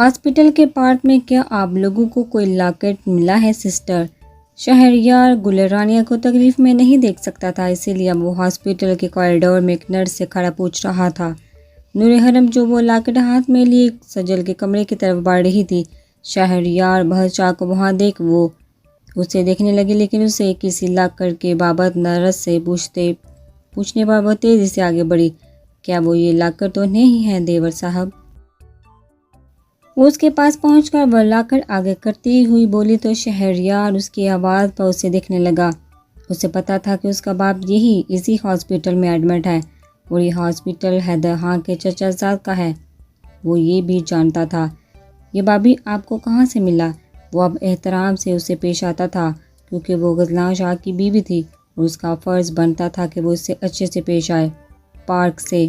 Hospital کے park میں کیا آپ لوگوں کو کوئی لاکٹ ملا ہے سسٹر؟ شہریار گل رانیہ کو تکلیف میں نہیں دیکھ سکتا تھا، اسی لیے وہ ہاسپٹل کے کوریڈور میں ایک نرس سے کھڑا پوچھ رہا تھا۔ نور حرم جو وہ لاکٹ ہاتھ میں لیے سجل کے کمرے کی طرف بڑھ رہی تھی، شہریار بہرچا کو وہاں دیکھ وہ اسے دیکھنے لگی، لیکن اسے کسی لاکٹ کے بابت نرس سے پوچھنے پر وہ تیزی سے آگے بڑھی۔ کیا وہ یہ لاکٹ تو نہیں ہے دیور صاحب؟ وہ اس کے پاس پہنچ کر وہ لاکٹ آگے کرتی ہوئی بولی تو شہریار اس کی آواز پر اسے دیکھنے لگا۔ اسے پتا تھا کہ اس کا باپ اسی ہاسپٹل میں ایڈمٹ ہے اور یہ ہاسپٹل حیدر خان کے چچا زاد کا ہے۔ وہ یہ بھی جانتا تھا یہ بابی آپ کو کہاں سے ملا۔ وہ اب احترام سے اسے پیش آتا تھا کیونکہ وہ غزلان شاہ کی بیوی تھی اور اس کا فرض بنتا تھا کہ وہ اس سے اچھے سے پیش آئے۔ پارک سے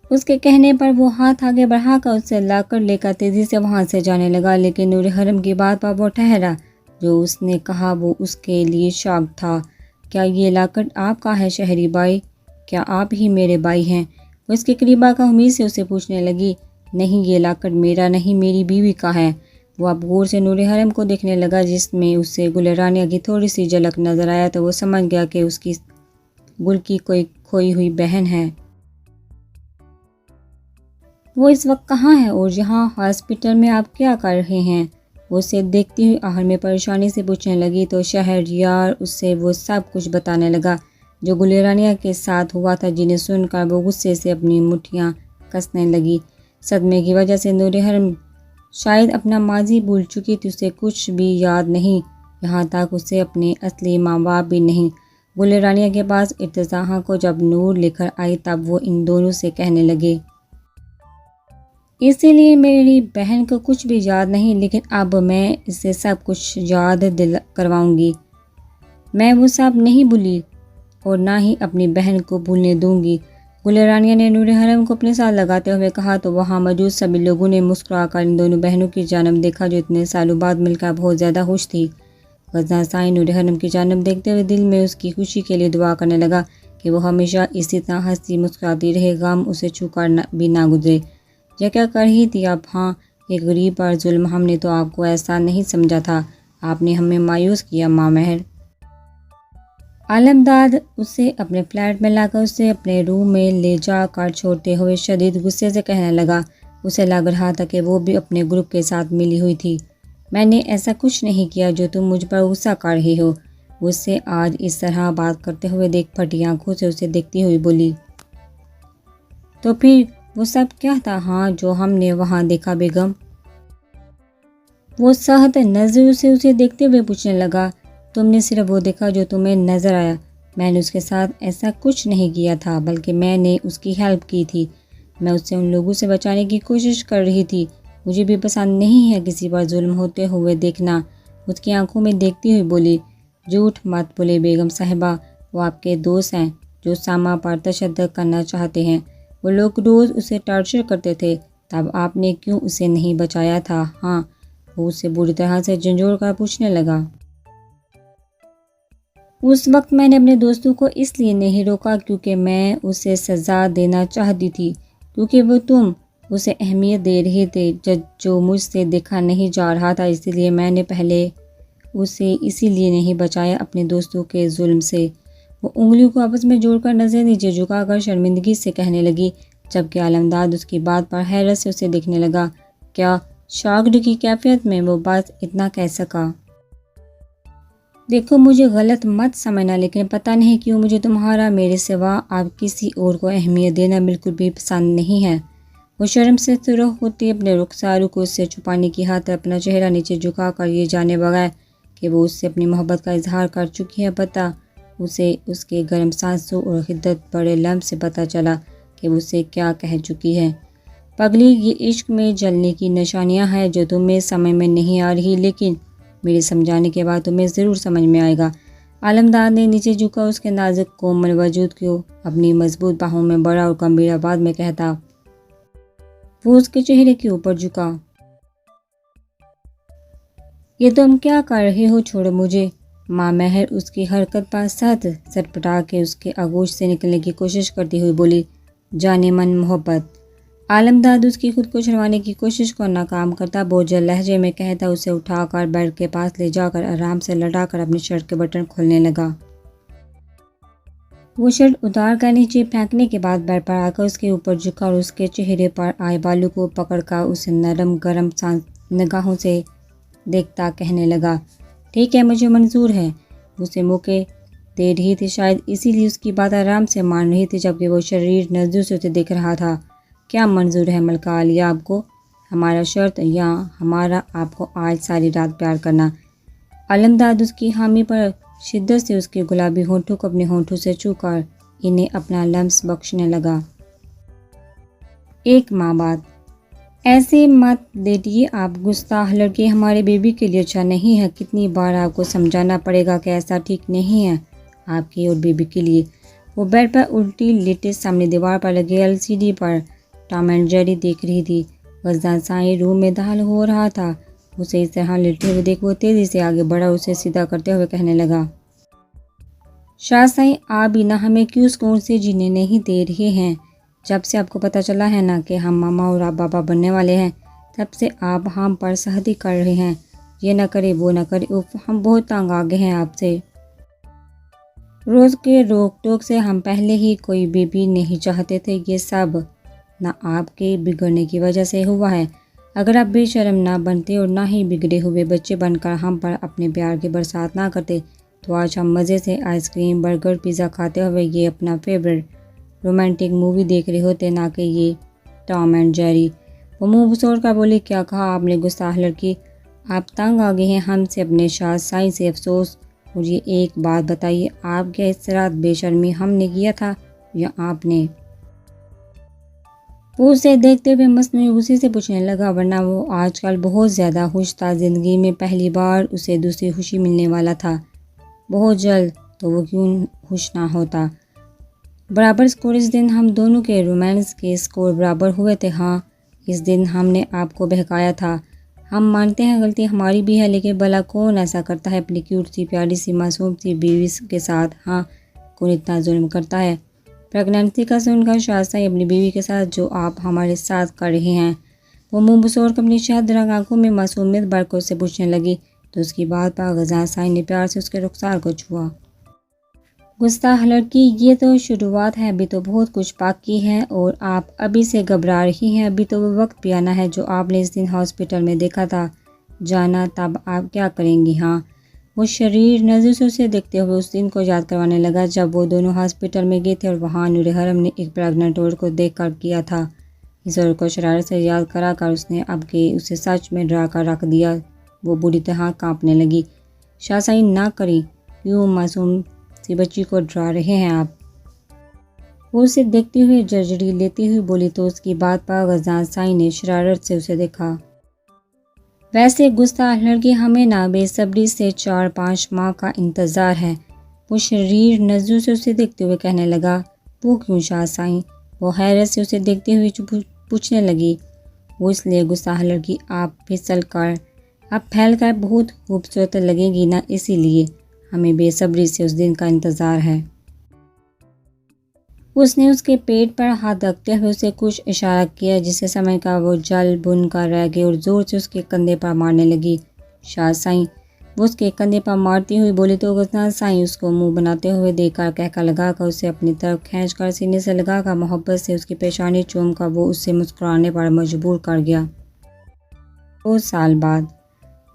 اس کے کہنے پر وہ ہاتھ آگے بڑھا کر اس سے لاکٹ لے کر تیزی سے وہاں سے جانے لگا، لیکن نور حرم کی بات پر وہ ٹھہرا۔ جو اس نے کہا وہ اس کے لیے شاک تھا۔ کیا یہ لاکٹ آپ کا ہے شہری بھائی؟ کیا آپ ہی میرے بھائی ہیں؟ وہ اس کے قریب آ کر امید سے اسے پوچھنے لگی۔ نہیں، یہ لاکٹ میرا نہیں، میری بیوی کا ہے۔ وہ اب غور سے نور حرم کو دیکھنے لگا، جس میں اسے گل رانیہ کی تھوڑی سی جھلک نظر آیا تو وہ سمجھ گیا کہ اس کی گل کی کوئی کھوئی ہوئی بہن ہے۔ وہ اس وقت کہاں ہے اور یہاں ہاسپٹل میں آپ کیا کر رہے ہیں؟ وہ اسے دیکھتی ہوئی آخر میں پریشانی سے پوچھنے لگی تو شہریار اس سے وہ سب کچھ بتانے لگا جو گل رانیہ کے ساتھ ہوا تھا، جنہیں سن کر وہ غصے سے اپنی مٹھیاں کسنے لگی۔ صدمے کی وجہ سے نور حرم شاید اپنا ماضی بھول چکی تھی، اسے کچھ بھی یاد نہیں، یہاں تک اسے اپنے اصلی ماں باپ بھی نہیں۔ گل رانیہ کے پاس ارتضیٰ کو جب نور لے کر آئی تب وہ ان دونوں سے کہنے لگے۔ اسی لیے میری بہن کو کچھ بھی یاد نہیں، لیکن اب میں اسے سب کچھ یاد کرواؤں گی۔ میں وہ سب نہیں بھولی اور نہ ہی اپنی بہن کو بھولنے دوں گی۔ گل رانیہ نے نور حرم کو اپنے ساتھ لگاتے ہوئے کہا تو وہاں موجود سبھی لوگوں نے مسکرا کر ان دونوں بہنوں کی جانب دیکھا جو اتنے سالوں بعد مل کر بہت زیادہ خوش تھی۔ غزنہ سائیں نور حرم کی جانب دیکھتے ہوئے دل میں اس کی خوشی کے لیے دعا کرنے لگا کہ وہ ہمیشہ اسی طرح ہنسی مسکراتی رہے، غم اسے چھو کر بھی نہ گزرے۔ یہ کیا کر رہی تھی آپ؟ ہاں، ایک غریب پر ظلم، ہم نے تو آپ کو ایسا نہیں سمجھا تھا، آپ نے ہمیں مایوس کیا ماں مہر۔ علمداد اسے اپنے فلیٹ میں لا کر اسے اپنے روم میں لے جا کر چھوڑتے ہوئے شدید غصے سے کہنے لگا۔ اسے لگ رہا تھا کہ وہ بھی اپنے گروپ کے ساتھ ملی ہوئی تھی۔ میں نے ایسا کچھ نہیں کیا جو تم مجھ پر غصہ کر رہے ہو۔ اس سے آج اس طرح بات کرتے ہوئے دیکھ پھٹی آنکھوں سے اسے دیکھتی ہوئی بولی۔ تو پھر وہ سب کیا تھا ہاں جو ہم نے وہاں دیکھا بیگم؟ وہ سخت نظروں سے اسے دیکھتے ہوئے پوچھنے لگا۔ تم نے صرف وہ دیکھا جو تمہیں نظر آیا، میں نے اس کے ساتھ ایسا کچھ نہیں کیا تھا، بلکہ میں نے اس کی ہیلپ کی تھی، میں اسے ان لوگوں سے بچانے کی کوشش کر رہی تھی۔ مجھے بھی پسند نہیں ہے کسی پر ظلم ہوتے ہوئے دیکھنا۔ اس کی آنکھوں میں دیکھتی ہوئی بولی۔ جھوٹ مت بولے بیگم صاحبہ، وہ آپ کے دوست ہیں جو ساما پر تشدد کرنا چاہتے ہیں۔ وہ لوگ روز اسے ٹارچر کرتے تھے، تب آپ نے کیوں اسے نہیں بچایا تھا؟ ہاں، وہ اسے بری طرح سے جھنجھوڑ کر پوچھنے لگا۔ اس وقت میں نے اپنے دوستوں کو اس لیے نہیں روکا کیونکہ میں اسے سزا دینا چاہتی تھی، کیونکہ وہ تم اسے اہمیت دے رہے تھے جو مجھ سے دیکھا نہیں جا رہا تھا، اسی لیے میں نے پہلے اسے اسی لیے نہیں بچایا اپنے دوستوں کے ظلم سے۔ وہ انگلیوں کو آپس میں جوڑ کر نظر نیچے جھکا کر شرمندگی سے کہنے لگی، جبکہ علمداد اس کی بات پر حیرت سے اسے دیکھنے لگا۔ کیا شاکڈ کی کیفیت میں وہ بات اتنا کہہ سکا؟ دیکھو مجھے غلط مت سمجھنا، لیکن پتہ نہیں کیوں مجھے تمہارا میرے سوا اب کسی اور کو اہمیت دینا بالکل بھی پسند نہیں ہے۔ وہ شرم سے سرخ ہوتی اپنے رخساروں کو اس سے چھپانے کی خاطر اپنا چہرہ نیچے جھکا کر یہ جانے بغیر کہ وہ اس سے اپنی محبت کا اظہار کر چکی ہے، پتہ اسے اس کے گرم سانسوں اور حدت بڑے لمح سے پتہ چلا کہ وہ اسے کیا کہہ چکی ہے۔ پگلی، یہ عشق میں جلنے کی نشانیاں ہیں جو تمہیں سمجھ میں نہیں آ رہی، لیکن میرے سمجھانے کے بعد تمہیں ضرور سمجھ میں آئے گا۔ علمداد نے نیچے جھکا اس کے نازک کومل وجود کو اپنی مضبوط باہوں میں بڑا اور گمبھیر آواز میں کہتا۔ وہ اس کے چہرے کے اوپر جھکا۔ یہ تم کیا کر رہے ہو؟ چھوڑو مجھے۔ ماں مہر اس کی حرکت پر سخت سٹپٹا کے اس کے آغوش سے نکلنے کی کوشش کرتی ہوئی بولی۔ جانے من محبت، عالمداد اس کی خود کو چھڑوانے کی کوشش کو ناکام کرتا بوجھل لہجے میں کہتا اسے اٹھا کر بیڈ کے پاس لے جا کر آرام سے لٹا کر اپنی شرٹ کے بٹن کھولنے لگا۔ وہ شرٹ اتار کر نیچے پھینکنے کے بعد بیڈ پر آ کر اس کے اوپر جھکا اور اس کے چہرے پر آئے بالوں کو پکڑ کر اسے نرم گرم نگاہوں سے دیکھتا کہنے لگا، ٹھیک ہے، مجھے منظور ہے۔ اسے موقع دے رہی تھی، شاید اسی لیے اس کی بات آرام سے مان رہی تھی، جبکہ وہ شریر نظروں سے اسے دیکھ رہا تھا۔ کیا منظور ہے ملکہ عالیہ آپ کو؟ ہمارا شرط یا ہمارا آپ کو آج ساری رات پیار کرنا؟ علمداد اس کی حامی پر شدت سے اس کے گلابی ہونٹوں کو اپنے ہونٹوں سے چھو کر انہیں اپنا لمس بخشنے لگا۔ ایک ماں بات، ایسے مت لیٹیے آپ گستاخ لڑکے، ہمارے بیبی کے لیے اچھا نہیں ہے۔ کتنی بار آپ کو سمجھانا پڑے گا کہ ایسا ٹھیک نہیں ہے آپ کی اور بیبی کے لیے۔ وہ بیڈ پر الٹی لیٹے سامنے دیوار پر لگے LCD پر ٹام اینڈ جیری دیکھ رہی تھی۔ غزہ سائیں روم میں داخل ہو رہا تھا۔ اسے اس طرح لیٹے ہوئے دیکھ وہ تیزی سے آگے بڑھا، اسے سیدھا کرتے ہوئے کہنے لگا، شاہ سائیں آپ بھی نہ ہمیں کیوں سکون سے جینے نہیں دے رہے ہیں؟ جب سے آپ کو پتہ چلا ہے نا کہ ہم ماما اور آپ بابا بننے والے ہیں، تب سے آپ ہم پر سختی کر رہے ہیں، یہ نہ کرے وہ نہ کرے، اوف ہم بہت تنگ آ گئے ہیں آپ سے۔ روز کے روک ٹوک سے ہم پہلے ہی کوئی بیبی نہیں چاہتے تھے، یہ سب نہ آپ کے بگڑنے کی وجہ سے ہوا ہے۔ اگر آپ بے شرم نہ بنتے اور نہ ہی بگڑے ہوئے بچے بن کر ہم پر اپنے پیار کی برسات نہ کرتے تو آج ہم مزے سے آئس کریم، برگر، پیزا کھاتے ہوئے یہ اپنا فیورٹ رومانٹک مووی دیکھ رہے ہوتے، نہ کہ یہ ٹام اینڈ جیری۔ وہ منہ بسوڑ کر بولی، کیا کہا آپ نے گستاخ لڑکی؟ آپ تنگ آ گئے ہیں ہم سے، اپنے شاہ سائیں سے افسوس۔ مجھے ایک بات بتائیے، آپ کیا اس رات بے شرمی ہم نے کیا تھا یا آپ نے؟ وہ اسے دیکھتے ہوئے مصنوعی غصے سے پوچھنے لگا، ورنہ وہ آج کل بہت زیادہ خوش تھا، زندگی میں پہلی بار اسے دوسری خوشی ملنے والا تھا۔ بہت جلد تو وہ کیوں خوش نہ ہوتا؟ برابر اسکور، اس دن ہم دونوں کے رومانس کے اسکور برابر ہوئے تھے۔ ہاں، اس دن ہم نے آپ کو بہکایا تھا، ہم مانتے ہیں غلطی ہماری بھی ہے، لیکن بھلا کون ایسا کرتا ہے اپنی کیوٹ سی پیاری سی معصوم سی بیوی کے ساتھ؟ ہاں، کون اتنا ظلم کرتا ہے؟ پریگنینسی کا سن کر شاہ سائیں اپنی بیوی کے ساتھ جو آپ ہمارے ساتھ کر رہے ہیں، وہ منہ بسوڑ کر اپنی شہد رنگ آنکھوں میں معصومیت بھر کر اسے پوچھنے لگی، تو اس کی بات پر غزہ سائیں نے پیار سے اس کے رخسار کو چھوا۔ گستاخ لڑکی، یہ تو شروعات ہے، ابھی تو بہت کچھ باقی ہے اور آپ ابھی سے گھبرا رہی ہیں، ابھی تو وہ وقت بھی آنا ہے جو آپ نے اس دن ہاسپٹل میں دیکھا تھا، جانا تب آپ کیا کریں گی؟ ہاں، وہ شریر نظر سے اسے دیکھتے ہوئے اس دن کو یاد کروانے لگا جب وہ دونوں ہاسپٹل میں گئے تھے اور وہاں نور حرم نے ایک پریگننٹ عورت کو دیکھ کر کیا تھا۔ اس عورت کو شرارت سے یاد کرا کر اس نے اب کہ اسے سچ میں ڈرا کر رکھ دیا، وہ بری طرح کانپنے لگی۔ شاہ سائیں نہ کریں، کیوں معصوم سی بچی کو ڈرا رہے ہیں آپ؟ وہ اسے دیکھتے ہوئے جھرجھری لیتی ہوئی بولی، تو اس کی بات پر غزہ سائیں نے شرارت سے اسے دیکھا۔ ویسے گستاخ لڑکی، ہمیں نہ بے صبری سے 4-5 ماہ کا انتظار ہے۔ وہ شریر نظروں سے اسے دیکھتے ہوئے کہنے لگا، وہ کیوں شاہ سائیں؟ وہ حیرت سے اسے دیکھتے ہوئے پوچھنے لگی۔ وہ اس لیے گستاخ لڑکی، آپ پھیل کر بہت خوبصورت لگے گی نا، اسی لیے ہمیں بے صبری سے اس دن کا انتظار ہے۔ اس نے اس کے پیٹ پر ہاتھ رکھتے ہوئے اسے کچھ اشارہ کیا جس سے سمجھ کر وہ جل بن کر رہ گئی اور زور سے اس کے کندھے پر مارنے لگی۔ شاہ سائیں، وہ اس کے کندھے پر مارتی ہوئی بولی، تو غزہ سائیں اس کو منہ بناتے ہوئے دیکھ کر کہکا لگا کر اسے اپنی طرف کھینچ کر سینے سے لگا کر محبت سے اس کی پیشانی چوم کر وہ اسے مسکرانے پر مجبور کر گیا۔ 2 سال بعد،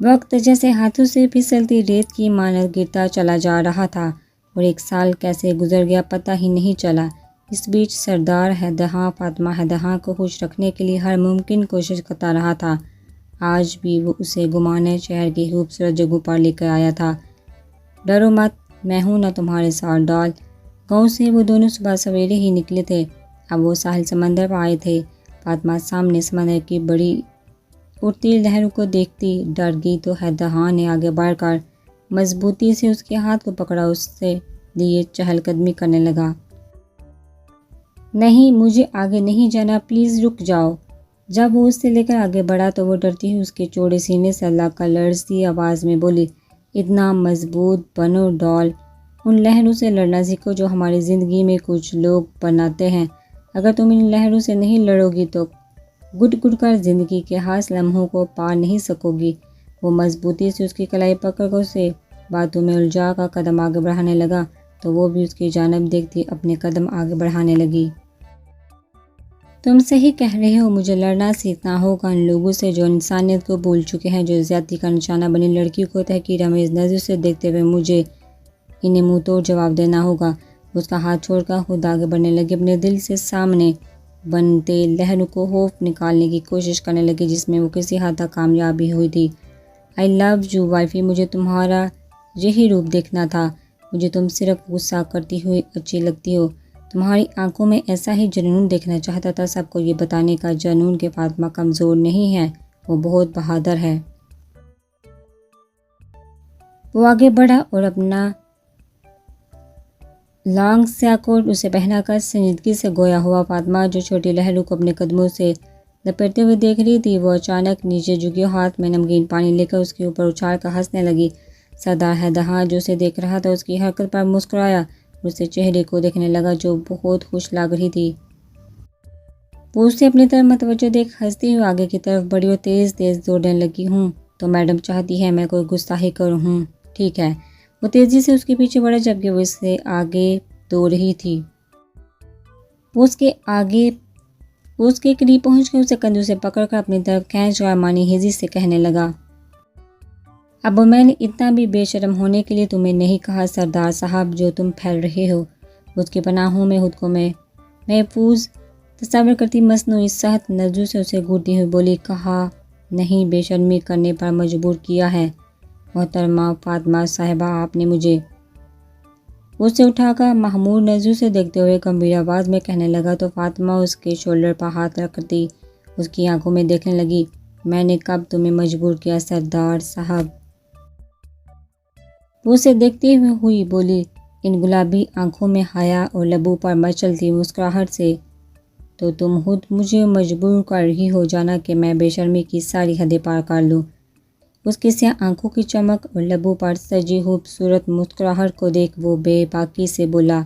وقت جیسے ہاتھوں سے پھسلتی ریت کی مانند گرتا چلا جا رہا تھا اور 1 سال کیسے گزر گیا پتہ ہی نہیں چلا۔ اس بیچ سردار ہیدہاں فاطمہ ہیدہاں کو خوش رکھنے کے لیے ہر ممکن کوشش کرتا رہا تھا۔ آج بھی وہ اسے گھمانے شہر کی خوبصورت جگہوں پر لے کر آیا تھا۔ ڈرو مت، میں ہوں نا تمہارے ساتھ ڈال۔ گاؤں سے وہ دونوں صبح سویرے ہی نکلے تھے، اب وہ ساحل سمندر پر آئے تھے۔ فاطمہ سامنے سمندر کی بڑی اٹھتی لہروں کو دیکھتی ڈر گئی، تو ہیدہاں نے آگے بڑھ کر مضبوطی سے اس کے ہاتھ کو پکڑا، اس سے لیے چہل قدمی کرنے لگا۔ نہیں، مجھے آگے نہیں جانا، پلیز رک جاؤ۔ جب وہ اس سے لے کر آگے بڑھا تو وہ ڈرتی ہوئی اس کے چوڑے سینے سے اللہ کا لرزتی آواز میں بولی، اتنا مضبوط بنو ڈال، ان لہروں سے لڑنا سیکھو جو ہماری زندگی میں کچھ لوگ بناتے ہیں۔ اگر تم ان لہروں سے نہیں لڑو گی تو گٹ گٹ کر زندگی کے خاص لمحوں کو پار نہیں سکوگی۔ وہ مضبوطی سے اس کی کلائی پکڑ کر اسے باتوں میں الجھا کر قدم آگے بڑھانے لگا تو وہ بھی اس کی جانب دیکھتی اپنے قدم آگے بڑھانے لگی۔ تم صحیح کہہ رہے ہو، مجھے لڑنا سیکھنا ہوگا ان لوگوں سے جو انسانیت کو بھول چکے ہیں، جو زیادتی کا نشانہ بنی لڑکیوں کو تحقیر آمیز نظر سے دیکھتے ہوئے مجھے انہیں منہ توڑ جواب دینا ہوگا۔ اس کا ہاتھ چھوڑ کر خود آگے بڑھنے لگی، اپنے دل سے سامنے بنتے لہروں کو خوف نکالنے کی کوشش کرنے لگی جس میں وہ کسی حد تک کامیابی ہوئی تھی۔ آئی لو یو وائفی، مجھے تمہارا یہی روپ دیکھنا تھا۔ مجھے تم صرف غصہ کرتی ہوئی اچھی لگتی ہو۔ تمہاری آنکھوں میں ایسا ہی جنون دیکھنا چاہتا تھا، سب کو یہ بتانے کا جنون کہ فاطمہ کمزور نہیں ہے، وہ بہت بہادر ہے۔ وہ آگے بڑھا اور اپنا لانگ سیاہ کوٹ اسے پہنا کر سنجیدگی سے گویا ہوا۔ فاطمہ جو چھوٹی لہروں کو اپنے قدموں سے لپیٹتے ہوئے دیکھ رہی تھی، وہ اچانک نیچے جھکی اور ہاتھ میں نمکین پانی لے کر اس کے اوپر اچھال کر ہنسنے لگی۔ سردار حیدر جو اسے دیکھ رہا تھا اس کی حرکت پر مسکرایا اور اسے چہرے کو دیکھنے لگا جو بہت خوش لگ رہی تھی۔ وہ اسے اپنی طرف متوجہ دیکھ ہنستی ہوئی آگے کی طرف بڑھی اور تیز تیز دوڑنے لگی۔ ہوں تو میڈم چاہتی ہے میں کوئی گستاخی کروں؟ ہوں ٹھیک ہے۔ وہ تیزی سے اس کے پیچھے بڑھا جبکہ وہ اس سے آگے دوڑ رہی تھی۔ وہ اس کے قریب پہنچ کر اسے کندھوں سے پکڑ کر اپنی طرف کھینچ کر مانی ہیزی سے کہنے لگا، اب میں نے اتنا بھی بے شرم ہونے کے لیے تمہیں نہیں کہا سردار صاحب جو تم پھیل رہے ہو۔ اس کی پناہوں میں خود کو میں محفوظ تصور کرتی مصنوعی سخت نظروں سے اسے گھورتی ہوئی بولی، کہا نہیں، بے شرمی کرنے پر مجبور کیا ہے محترمہ فاطمہ صاحبہ آپ نے مجھے۔ وہ اسے اٹھا کر مخمور نظروں سے دیکھتے ہوئے گمبھیر آواز میں کہنے لگا تو فاطمہ اس کے شولڈر پر ہاتھ رکھ کرتی اس کی آنکھوں میں دیکھنے لگی، میں نے کب تمہیں مجبور کیا سردار صاحب؟ وہ اسے دیکھتے ہوئی بولی، ان گلابی آنکھوں میں حیا اور لبوں پر مچلتی مسکراہٹ سے، تو تم خود مجھے مجبور کر رہی ہو جانا کہ میں بے شرمی کی ساری حدیں پار کر لوں۔ اس کی سیاہ آنکھوں کی چمک اور لبوں پر سجی خوبصورت مسکراہٹ کو دیکھ وہ بے باکی سے بولا،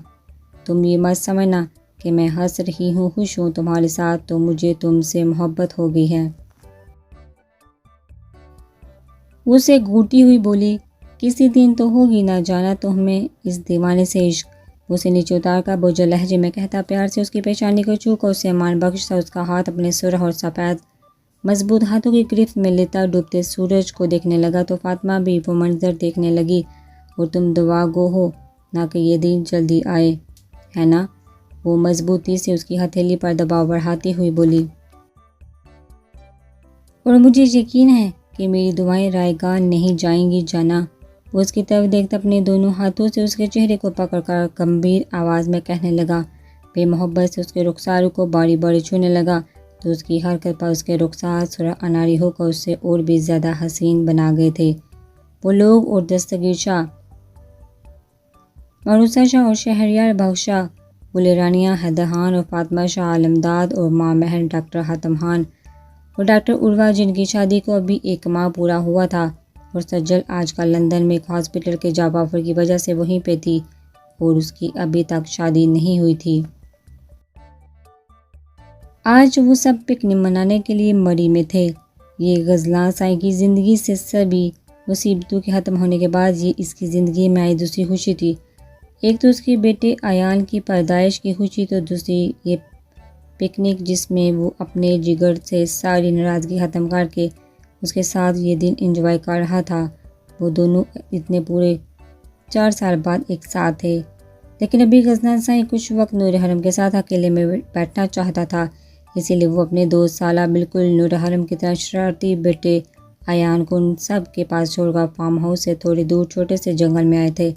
تم یہ مت سمجھنا کہ میں ہنس رہی ہوں، خوش ہوں تمہارے ساتھ، تو مجھے تم سے محبت ہو گئی ہے۔ وہ اسے گھورتی ہوئی بولی، کسی دن تو ہوگی، نہ جانا تو ہمیں اس دیوانے سے عشق۔ وہ اسے نیچے اتار کر بوجھل لہجے میں کہتا پیار سے اس کی پیشانی کو چھو کر اسے مان بخشتا اس کا ہاتھ اپنے سرخ اور سفید مضبوط ہاتھوں کی گرفت میں لیتا ڈوبتے سورج کو دیکھنے لگا تو فاطمہ بھی وہ منظر دیکھنے لگی۔ اور تم دعا گو ہو نہ کہ یہ دن جلدی آئے، ہے نا؟ وہ مضبوطی سے اس کی ہتھیلی پر دباؤ بڑھاتی ہوئی بولی، اور مجھے یقین ہے کہ میری دعائیں رائے گاہ نہیں جائیں گی جانا۔ وہ اس کی طرف دیکھتا اپنے دونوں ہاتھوں سے اس کے چہرے کو پکڑ کر گمبھیر آواز میں کہنے لگا، بے محبت سے اس کے رخساروں کو باری باری چھونے لگا تو اس کی حرکت پر اس کے رخسار سرخ اناری ہو کر اس سے اور بھی زیادہ حسین بنا گئے تھے۔ وہ لوگ اور دستگیر شاہ، مروسہ شاہ اور شہریار بخش شاہ، گل رانیہ حیدر خان اور فاطمہ شاہ عالمداد اور ماں مہر ڈاکٹر حاتم خان اور ڈاکٹر عروہ جن کی شادی کو ابھی 1 ماہ پورا ہوا تھا اور سجل آج کل لندن میں ایک ہاسپٹل کے جاب آفر کی وجہ سے وہیں پہ تھی اور اس کی ابھی تک شادی نہیں ہوئی تھی۔ آج وہ سب پکنک منانے کے لیے مری میں تھے۔ یہ غزلان سائی کی زندگی سے سبھی مصیبتوں کے ختم ہونے کے بعد یہ اس کی زندگی میں آئی دوسری خوشی تھی۔ ایک تو اس کے بیٹے ایان کی پیدائش کی خوشی تو دوسری یہ پکنک جس میں وہ اپنے جگر سے ساری ناراضگی ختم کر کے اس کے ساتھ یہ دن انجوائے کر رہا تھا۔ وہ دونوں اتنے پورے 4 سال بعد ایک ساتھ تھے، لیکن ابھی غزنان سائی کچھ وقت نور حرم کے ساتھ اکیلے میں بیٹھنا چاہتا تھا، اسی لیے وہ اپنے 2 سالہ بالکل نور حرم کی طرح شرارتی بیٹے ایان کو ان سب کے پاس چھوڑ کر فارم ہاؤس سے تھوڑی دور چھوٹے سے جنگل میں آئے تھے۔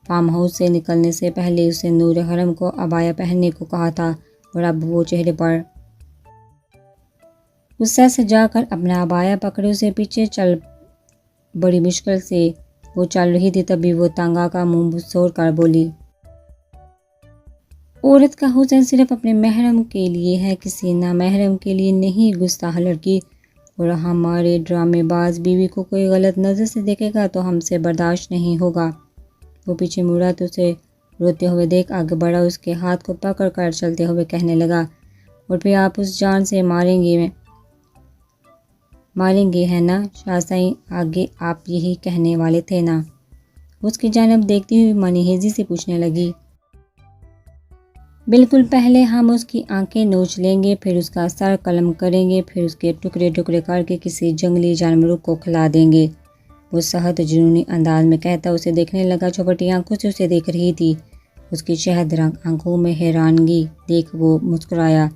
فارم ہاؤس سے نکلنے سے پہلے اسے نور حرم کو عبایا پہننے کو کہا تھا اور اب وہ چہرے پر غصہ سجا کر اپنا عبایا پکڑے اسے پیچھے چل بڑی مشکل سے وہ چل رہی تھی، تبھی وہ تنگ آ کر منہ سوڑ کر بولی، عورت کا حسن صرف اپنے محرم کے لیے ہے، کسی نامحرم کے لیے نہیں۔ گستاخ لڑکی، اور ہمارے ڈرامے باز بیوی کو کوئی غلط نظر سے دیکھے گا تو ہم سے برداشت نہیں ہوگا۔ وہ پیچھے مڑا تو اسے روتے ہوئے دیکھ آگے بڑھا، اس کے ہاتھ کو پکڑ کر چلتے ہوئے کہنے لگا، اور پھر آپ اس جان سے ماریں گے ماریں گے ہے نا شاہ سائیں، آگے آپ یہی کہنے والے تھے نا؟ اس کی جانب دیکھتی ہوئی مانی ہیزی سے پوچھنے لگی۔ بالکل، پہلے ہم اس کی آنکھیں نوچ لیں گے، پھر اس کا سر قلم کریں گے، پھر اس کے ٹکڑے ٹکڑے کر کے کسی جنگلی جانوروں کو کھلا دیں گے، وہ سخت جنونی انداز میں کہتا اسے دیکھنے لگا۔ چوبٹی آنکھوں سے اسے دیکھ رہی تھی، اس کی شہد رنگ آنکھوں میں حیرانگی دیکھ وہ مسکرایا۔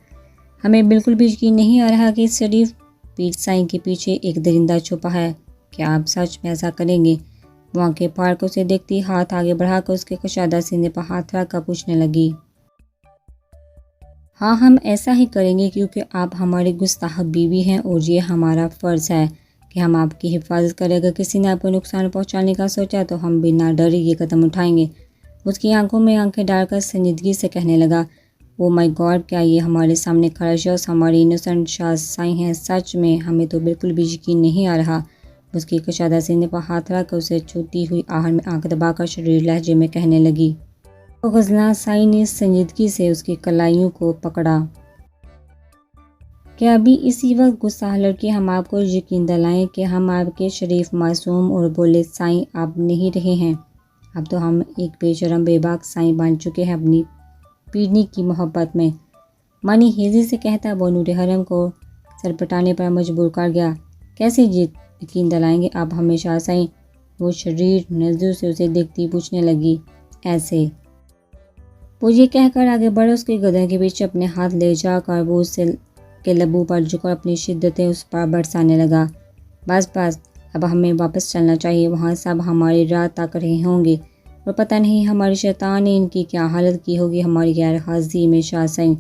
ہمیں بالکل بھی یقین نہیں آ رہا کہ اس شریف پیر سائیں کے پیچھے ایک درندہ چھپا ہے، کیا آپ سچ میں ایسا کریں گے؟ وہ آنکھیں پھاڑ کر اسے دیکھتی ہاتھ آگے بڑھا کر اس کے کشادہ سینے پر ہاتھ رکھ کر پوچھنے لگی۔ ہاں، ہم ایسا ہی کریں گے کیونکہ آپ ہماری گستاخ بیوی ہیں اور یہ ہمارا فرض ہے کہ ہم آپ کی حفاظت کریں۔ اگر کسی نے آپ کو نقصان پہنچانے کا سوچا تو ہم بنا ڈرے یہ قدم اٹھائیں گے۔ اس کی آنکھوں میں آنکھیں ڈال کر سنجیدگی سے کہنے لگا، او مائی گاڈ، کیا یہ ہمارے سامنے کھڑا شخص ہماری انوسنٹ شاہ سائیں ہے؟ سچ میں ہمیں تو بالکل بھی یقین نہیں آ رہا۔ اس کی کشادہ سینے پر ہاتھ رکھ کر اسے چھوتی ہوئی آہٹ میں آنکھ دبا کر شریر لہجے میں کہنے لگی۔ تو غزلان سائیں نے سنجیدگی سے اس کی کلائیوں کو پکڑا۔ کیا ابھی اسی وقت گستاخ لڑکی ہم آپ کو یقین دلائیں کہ ہم آپ کے شریف معصوم اور بولے سائیں آپ نہیں رہے ہیں؟ اب تو ہم ایک بے شرم بے باک سائیں بن چکے ہیں اپنی پیرنی کی محبت میں، مانی ہیزی سے کہتا وہ نور حرم کو سرپٹانے پر مجبور کر گیا۔ کیسے یقین دلائیں گے آپ ہمیں شاہ سائیں؟ وہ شریر نظروں سے اسے دیکھتی پوچھنے لگی۔ ایسے وہ یہ کہہ کر آگے بڑھ اس کے گردن کے پیچھے اپنے ہاتھ لے جا کر وہ اس کے لبوں پر جھک کر اپنی شدتیں اس پر برسانے لگا۔ بس بس، اب ہمیں واپس چلنا چاہیے، وہاں سب ہماری راہ تک رہے ہوں گے اور پتہ نہیں ہماری شیطان نے ان کی کیا حالت کی ہوگی ہماری غیر حاضری میں شاہ سائیں۔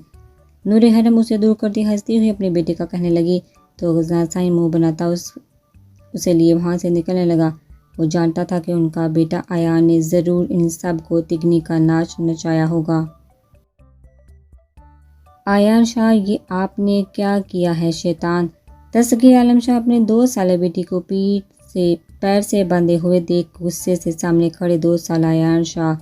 نور حرم اسے دور کرتی ہنستی ہوئی اپنے بیٹے کا کہنے لگی تو غزلان سائیں منہ بناتا اسے لیے وہاں سے نکلنے لگا۔ وہ جانتا تھا کہ ان کا بیٹا ایان نے ضرور ان سب کو تگنی کا ناچ نچایا ہوگا۔ ایان شاہ، یہ آپ نے کیا کیا ہے شیطان؟ دستگیر عالم شاہ اپنے 2 سالہ بیٹی کو پیر سے بندھے ہوئے دیکھ غصے سے سامنے کھڑے 2 سالہ ایان شاہ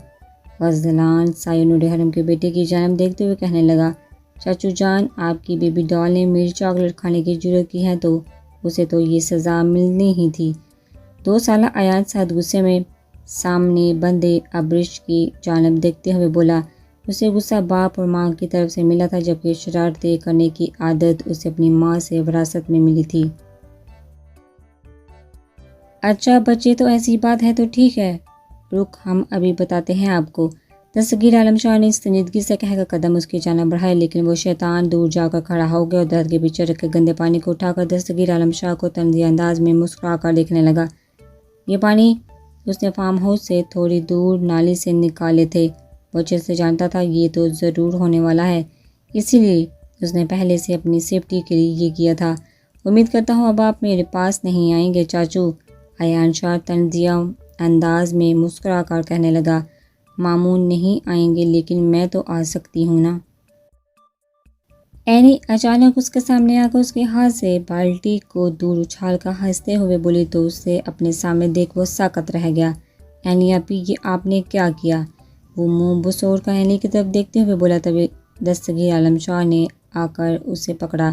غزلان سائیں نور حرم کے بیٹے کی جانب دیکھتے ہوئے کہنے لگا، چاچو جان، آپ کی بیبی ڈال نے میری چاکلیٹ کھانے کی جرات کی ہے تو اسے تو یہ سزا ملنی ہی تھی۔ 2 سالہ ایان سخت غصے میں سامنے بندے ابرش کی جانب دیکھتے ہوئے بولا۔ اسے غصہ باپ اور ماں کی طرف سے ملا تھا، جبکہ شرارتیں کرنے کی عادت اسے اپنی ماں سے وراثت میں ملی تھی۔ اچھا بچے، تو ایسی بات ہے تو ٹھیک ہے، رک ہم ابھی بتاتے ہیں آپ کو۔ دستگیر عالم شاہ نے سنجیدگی سے کہہ کر قدم اس کی جانب بڑھائے، لیکن وہ شیطان دور جا کر کھڑا ہو گیا اور درخت کے پیچھے رکھے گندے پانی کو اٹھا کر دستگیر عالم شاہ کو طنزیہ انداز میں مسکرا کر دیکھنے لگا۔ یہ پانی اس نے فارم ہاؤس سے تھوڑی دور نالی سے نکالے تھے۔ وہ اچھے سے جانتا تھا یہ تو ضرور ہونے والا ہے، اسی لیے اس نے پہلے سے اپنی سیفٹی کے لیے یہ کیا تھا۔ امید کرتا ہوں اب آپ میرے پاس نہیں آئیں گے چاچو، ایان شاہ طنزیہ انداز میں مسکرا کر کہنے لگا۔ مامون نہیں آئیں گے، لیکن میں تو آ سکتی ہوں نا۔ اینی اچانک اس کے سامنے آ کر اس کے ہاتھ سے بالٹی کو دور اچھال کر ہنستے ہوئے بولی تو اسے اپنے سامنے دیکھ وہ ساکت رہ گیا۔ اینی اپی، یہ آپ نے کیا کیا؟ وہ منہ بسور کر اینی کی طرف دیکھتے ہوئے بولا۔ تبھی دستگیر عالم شاہ نے آ کر اسے پکڑا۔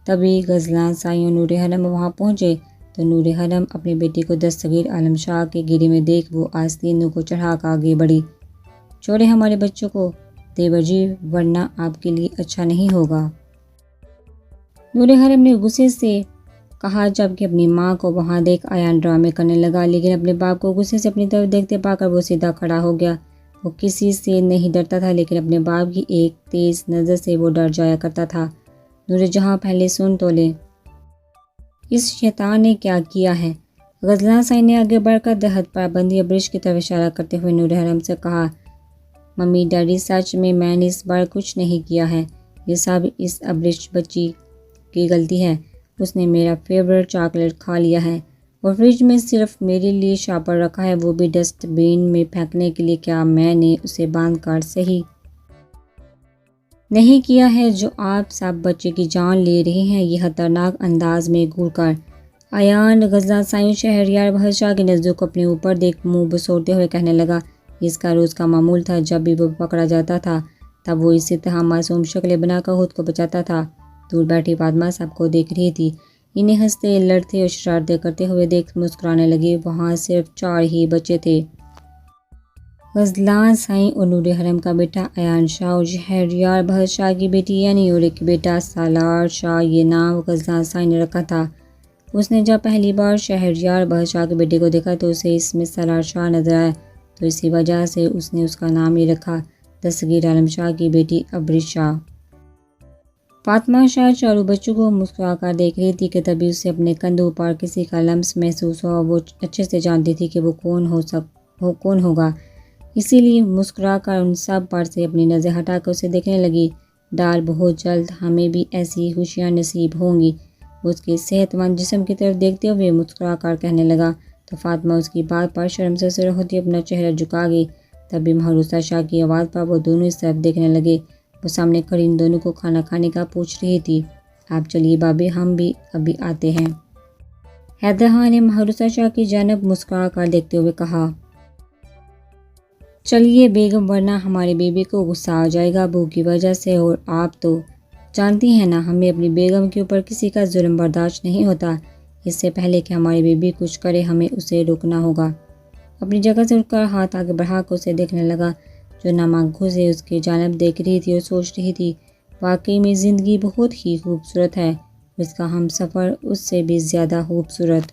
تبھی غزلان سائیں اور نور حرم وہاں پہنچے تو نور حرم اپنے بیٹی کو دستگیر عالم شاہ کے گھیرے میں دیکھ وہ آستینوں کو چڑھا کر آگے بڑھی۔ چھوڑے ہمارے بچوں کو دیور جی، ورنہ آپ کے لیے اچھا نہیں ہوگا، نور حرم نے غصے سے کہا، جبکہ اپنی ماں کو وہاں دیکھ ایان ڈرامے کرنے لگا، لیکن اپنے باپ کو غصے سے اپنی طرف دیکھتے پا کر وہ سیدھا کھڑا ہو گیا۔ وہ کسی سے نہیں ڈرتا تھا، لیکن اپنے باپ کی ایک تیز نظر سے وہ ڈر جایا کرتا تھا۔ نور جہاں، پہلے سن تو لے، اس شیطان نے کیا کیا ہے؟ غزلان سائیں نے آگے بڑھ کر درخت پر بندھی ابرش کی طرف اشارہ کرتے ہوئے نور حرم سے کہا، ممی ڈیڈی، سچ میں نے اس بار کچھ نہیں کیا ہے، یہ سب اس ابرش بچی کی غلطی ہے۔ اس نے میرا فیورٹ چاکلیٹ کھا لیا ہے اور فریج میں صرف میرے لیے شاپر رکھا ہے، وہ بھی ڈسٹ بین میں پھینکنے کے لیے۔ کیا میں نے اسے باندھ کر صحیح نہیں کیا ہے جو آپ سب بچے کی جان لے رہے ہیں؟ یہ خطرناک انداز میں گھور کر ایان غزلان سائیں شہریار بادشاہ کی نظروں کو اپنے اوپر دیکھ منہ بسورتے ہوئے کہنے لگا۔ اس کا روز کا معمول تھا، جب بھی وہ پکڑا جاتا تھا تب وہ اسی طرح معصوم شکلیں بنا کر خود کو بچاتا تھا۔ دور بیٹھی فاطمہ سب کو دیکھ رہی تھی، انہیں ہنستے، لڑتے اور شرارتیں کرتے ہوئے دیکھ مسکرانے لگی۔ وہاں صرف 4 ہی بچے تھے۔ غزلان سائیں اور نور حرم کا بیٹا ایان شاہ اور شہریار بہت شاہ کی بیٹی یعنی نور کی بیٹا سالار شاہ۔ یہ نام غزلان سائیں نے رکھا تھا۔ اس نے جب پہلی بار شہریار بہت شاہ کے بیٹے کو دیکھا تو اسے اس میں سالار شاہ نظر آیا، تو اسی وجہ سے اس نے اس کا نام یہ رکھا۔ دستگیر عالم شاہ کی بیٹی ابری شاہ۔ فاطمہ شاہ چاروں بچوں کو مسکرا کر دیکھ رہی تھی کہ تبھی اسے اپنے کندھوں پر کسی کا لمس محسوس ہوا۔ وہ اچھے سے جانتی تھی کہ وہ کون ہوگا، اسی لیے مسکرا کر ان سب پر سے اپنی نظر ہٹا کر اسے دیکھنے لگی۔ ڈال بہت جلد ہمیں بھی ایسی خوشیاں نصیب ہوں گی، وہ اس کے صحت مند جسم کی طرف دیکھتے ہوئے مسکرا کر کہنے لگا، تو فاطمہ اس کی بات پر شرم سے سر ہوتی اپنا چہرہ جھکا گئی۔ تبھی محروسہ شاہ کی آواز پر وہ دونوں اس طرف دیکھنے لگے۔ وہ سامنے کھڑی ان دونوں کو کھانا کھانے کا پوچھ رہی تھی۔ آپ چلیے بابی، ہم بھی ابھی آتے ہیں۔ حیدر خان نے محروسہ شاہ کی جانب مسکرا کر دیکھتے ہوئے کہا، چلیے بیگم، ورنہ ہمارے بیبی کو غصہ آ جائے گا بو کی وجہ سے، اور آپ تو جانتی ہیں نا ہمیں اپنی بیگم کے اوپر کسی کا ظلم برداشت نہیں ہوتا۔ اس سے پہلے کہ ہماری بیبی کچھ کرے ہمیں اسے روکنا ہوگا۔ اپنی جگہ سے اٹھ کر ہاتھ آگے بڑھا کر اسے دیکھنے لگا، جو نم آنکھوں سے اس کی جانب دیکھ رہی تھی اور سوچ رہی تھی، واقعی میں زندگی بہت ہی خوبصورت ہے، اس کا ہم سفر اس سے بھی زیادہ خوبصورت۔